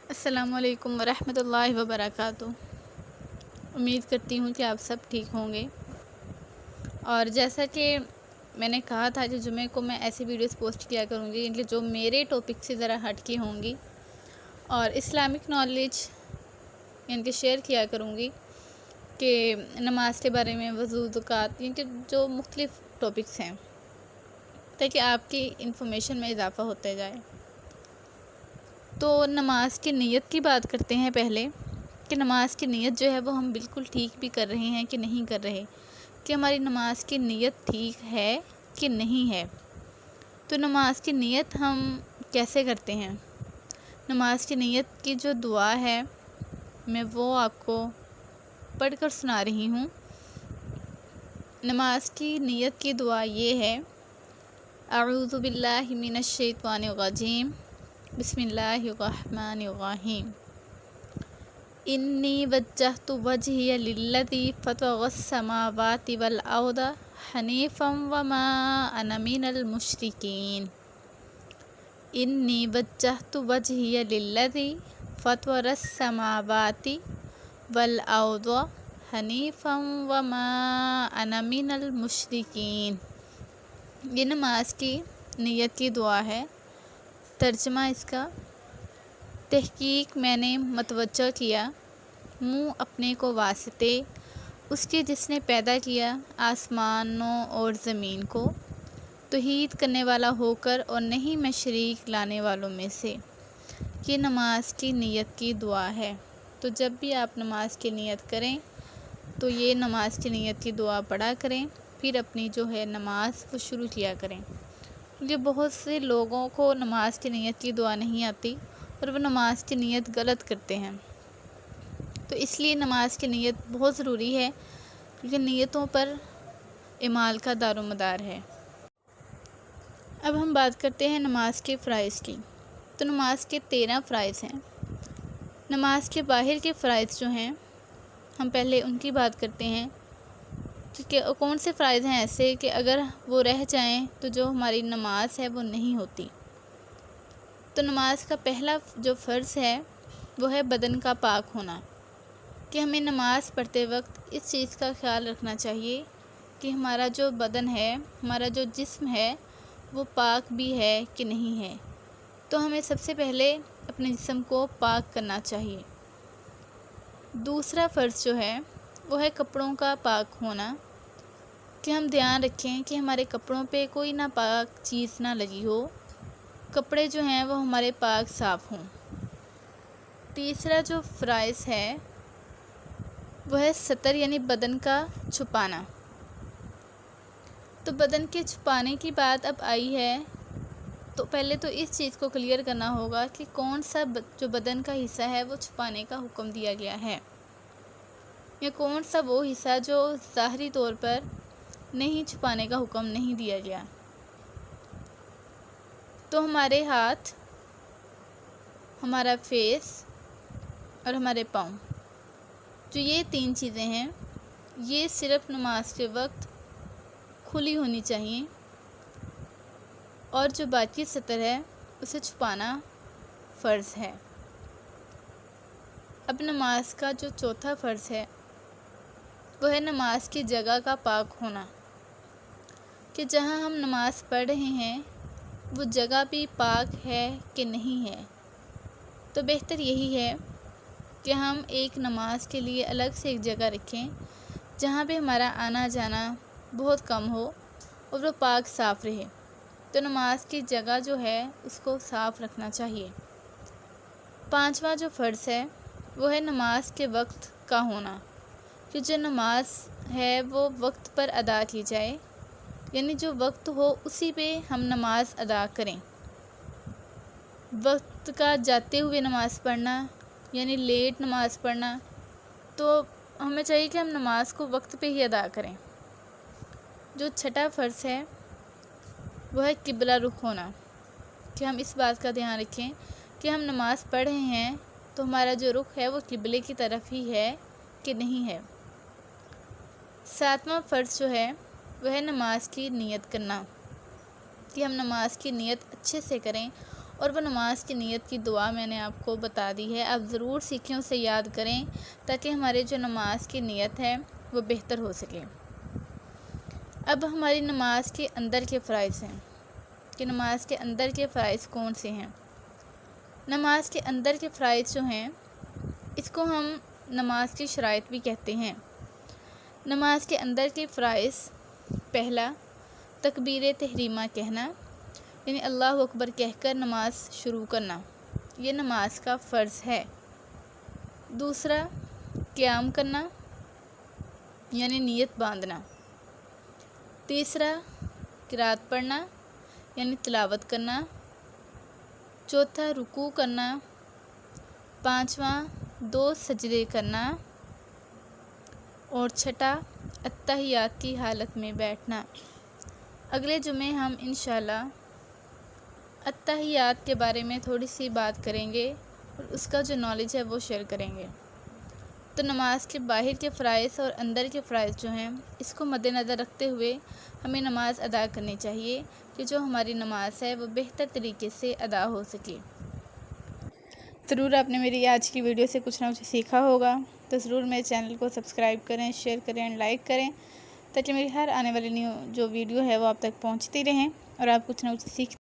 अस्सलामुअलैकुम वरहमतुल्लाहि वबरकातुहू। उम्मीद करती हूँ कि आप सब ठीक होंगे। और जैसा कि मैंने कहा था कि जुमे को मैं ऐसी वीडियोस पोस्ट किया करूँगी इनके जो मेरे टॉपिक से ज़रा हटकी होंगी और इस्लामिक नॉलेज इनके शेयर किया करूँगी कि नमाज के बारे में, वज़ू, ज़कात, इनके जो मुख्तलिफ़ टॉपिक्स हैं, ताकि आपकी इंफॉर्मेशन में इजाफ़ा होता जाए। तो नमाज की नीयत की बात करते हैं पहले कि नमाज की नीयत जो है वो हम बिल्कुल ठीक भी कर रहे हैं कि नहीं कर रहे, कि हमारी नमाज की नीयत ठीक है कि नहीं है। तो नमाज की नीयत हम कैसे करते हैं? नमाज की नीयत की जो दुआ है मैं वो आपको पढ़कर सुना रही हूँ। नमाज की नीयत की दुआ ये है, अऊज़ु बिल्लाहि मिनश शैतानिर रजीम, बिस्मिल्लाहिर्रहमानिर्रहीम। इन्नी वज्जहतु वजहिय लिल्लज़ी फ़तरस समावाति वल अर्द हनीफ़म वमा अना मिनल मुशरिकीन। इन्नी वज्जहतु वजहिय लिल्लज़ी फ़तरस समावाति वल अर्द हनीफ़म वमा अना मिनल मुशरिकीन। ये नमाज की नीयत की दुआ है। तर्जमा इसका, तहकीक मैंने मतवज्जह किया मुँह अपने को वास्ते उसके जिसने पैदा किया आसमानों और ज़मीन को, तौहीद करने वाला होकर और नहीं मैं शरीक लाने वालों में से। ये नमाज की नीयत की दुआ है। तो जब भी आप नमाज की नीयत करें तो ये नमाज की नीयत की दुआ पढ़ा करें, फिर अपनी जो है नमाज वो शुरू किया करें। क्योंकि बहुत से लोगों को नमाज की नीयत की दुआ नहीं आती और वो नमाज की नीयत गलत करते हैं। तो इसलिए नमाज की नीयत बहुत ज़रूरी है, क्योंकि नीयतों पर इमाल का दारोमदार है। अब हम बात करते हैं नमाज के फ़राइज़ की। तो नमाज के 13 फ़राइज़ हैं। नमाज के बाहर के फ़राइज़ जो हैं हम पहले उनकी बात करते हैं कि कौन से फ़राइज़ हैं ऐसे कि अगर वो रह जाएं तो जो हमारी नमाज है वो नहीं होती। तो नमाज का पहला जो फ़र्ज़ है वो है बदन का पाक होना, कि हमें नमाज पढ़ते वक्त इस चीज़ का ख्याल रखना चाहिए कि हमारा जो बदन है, हमारा जो जिस्म है वो पाक भी है कि नहीं है। तो हमें सबसे पहले अपने जिस्म को पाक करना चाहिए। दूसरा फ़र्ज़ जो है वो है कपड़ों का पाक होना, कि हम ध्यान रखें कि हमारे कपड़ों पे कोई नापाक चीज़ ना लगी हो, कपड़े जो हैं वो हमारे पाक साफ़ हों। तीसरा जो फ़राइज़ है वो है सतर, यानी बदन का छुपाना। तो बदन के छुपाने की बात अब आई है, तो पहले तो इस चीज़ को क्लियर करना होगा कि कौन सा जो बदन का हिस्सा है वो छुपाने का हुक्म दिया गया है, या कौन सा वो हिस्सा जो ज़ाहरी तौर पर नहीं छुपाने का हुक्म नहीं दिया गया। तो हमारे हाथ, हमारा फेस और हमारे पाँव, जो ये 3 चीज़ें हैं, ये सिर्फ़ नमाज के वक्त खुली होनी चाहिए, और जो बाकी सतर है उसे छुपाना फ़र्ज़ है। अब नमाज का जो चौथा फ़र्ज़ है वो है नमाज की जगह का पाक होना, कि जहाँ हम नमाज पढ़ रहे हैं वो जगह भी पाक है कि नहीं है। तो बेहतर यही है कि हम एक नमाज के लिए अलग से एक जगह रखें जहाँ पे हमारा आना जाना बहुत कम हो और वो पाक साफ़ रहे। तो नमाज की जगह जो है उसको साफ़ रखना चाहिए। पांचवा जो फ़र्ज़ है वो है नमाज के वक्त का होना, कि जो नमाज है वो वक्त पर अदा की जाए, यानी जो वक्त हो उसी पे हम नमाज अदा करें। वक्त का जाते हुए नमाज़ पढ़ना, यानी लेट नमाज़ पढ़ना, तो हमें चाहिए कि हम नमाज को वक्त पे ही अदा करें। जो छठा फ़र्ज़ है वो है किबला रुख होना, कि हम इस बात का ध्यान रखें कि हम नमाज़ पढ़ रहे हैं तो हमारा जो रुख है वो किबले की तरफ ही है कि नहीं है। सातवां फ़र्ज़ जो है वह है नमाज की नीयत करना, कि हम नमाज की नीयत अच्छे से करें और वो नमाज की नीयत की दुआ मैंने आपको बता दी है। आप ज़रूर सीखें, उसे याद करें ताकि हमारे जो नमाज की नीयत है वो बेहतर हो सके। अब हमारी नमाज के अंदर के फ़राइज़ हैं कि नमाज के अंदर के फ़राइज़ कौन से हैं। नमाज के अंदर के फ़राइज़ जो हैं इसको हम नमाज की शराइत भी कहते हैं। नमाज के अंदर के फ़राइज़, पहला तकबीर तहरीमा कहना, यानी अल्लाह अकबर कहकर नमाज शुरू करना, ये नमाज का फ़र्ज़ है। दूसरा क़याम करना यानी नियत बांधना। तीसरा क़िरात पढ़ना यानी तिलावत करना। चौथा रुकू करना। पाँचवा 2 सजदे करना। और छठा अत्तहियात की हालत में बैठना। अगले जुमे हम इंशाल्लाह अत्तहियात के बारे में थोड़ी सी बात करेंगे और उसका जो नॉलेज है वो शेयर करेंगे। तो नमाज के बाहर के फ़राइज़ और अंदर के फ़राइज़ जो हैं इसको मद्देनज़र रखते हुए हमें नमाज अदा करनी चाहिए कि जो हमारी नमाज है वो बेहतर तरीके से अदा हो सके। ज़रूर आपने मेरी आज की वीडियो से कुछ ना कुछ सीखा होगा, तो ज़रूर मेरे चैनल को सब्सक्राइब करें, शेयर करें एंड लाइक करें ताकि मेरी हर आने वाली न्यू जो वीडियो है वो आप तक पहुंचती रहें और आप कुछ ना कुछ सीख